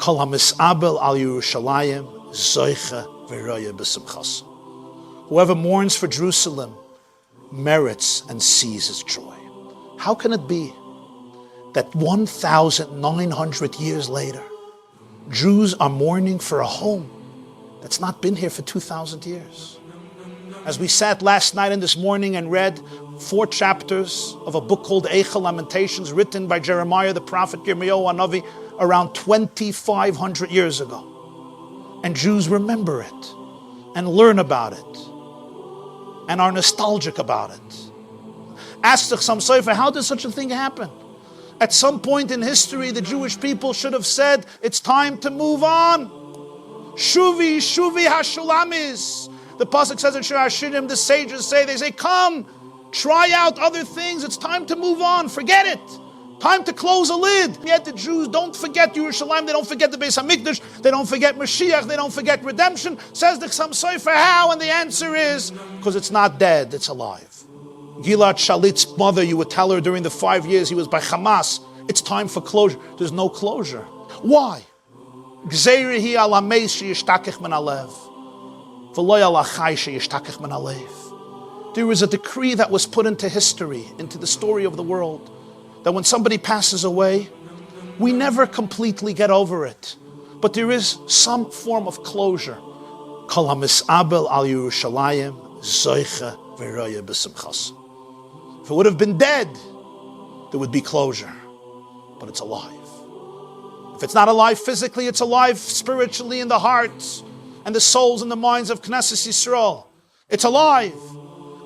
Kol hamis'abel al Yerushalayim zoicha v'roya b'simchas. Whoever mourns for Jerusalem merits and sees its joy. How can it be that 1,900 years later, Jews are mourning for a home that's not been here for 2,000 years? As we sat last night and this morning and read 4 chapters of a book called Eichel Lamentations, written by Jeremiah, the prophet Yirmiyahu Hanavi, around 2,500 years ago. And Jews remember it and learn about it and are nostalgic about it. Ask the Chassam Sofer, how did such a thing happen? At some point in history, the Jewish people should have said, it's time to move on. Shuvi, Shuvi Hashulamis. The pasuk says in Shir HaShirim, the sages say, come, try out other things. It's time to move on. Forget it. Time to close a lid. Yet the Jews don't forget Yerushalayim. They don't forget the Beis HaMikdash. They don't forget Mashiach. They don't forget redemption. Says the Chassam Sofer, how? And the answer is, because it's not dead, it's alive. Gilad Shalit's mother, you would tell her during the 5 years he was by Hamas, it's time for closure. There's no closure. Why? There is a decree that was put into history, into the story of the world, that when somebody passes away, we never completely get over it. But there is some form of closure. Kol hamis'abel al Yerushalayim zoicha v'roya b'simchas. If it would have been dead, there would be closure. But it's alive. If it's not alive physically, it's alive spiritually in the hearts and the souls and the minds of Knesset Yisrael. It's alive.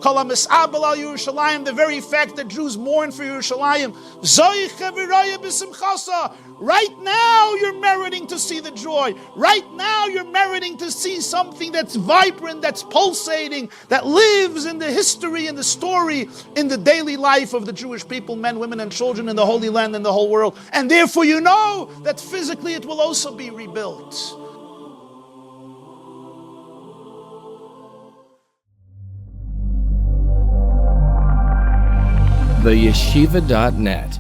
Kol hamis'abel al Yerushalayim, the very fact that Jews mourn for Yerushalayim. Zoicha v'roya b'simchasa. Right now you're meriting to see the joy. Right now you're meriting to see something that's vibrant, that's pulsating, that lives in the history and the story, in the daily life of the Jewish people, men, women, and children in the Holy Land and the whole world. And therefore you know that physically it will also be rebuilt. TheYeshiva.net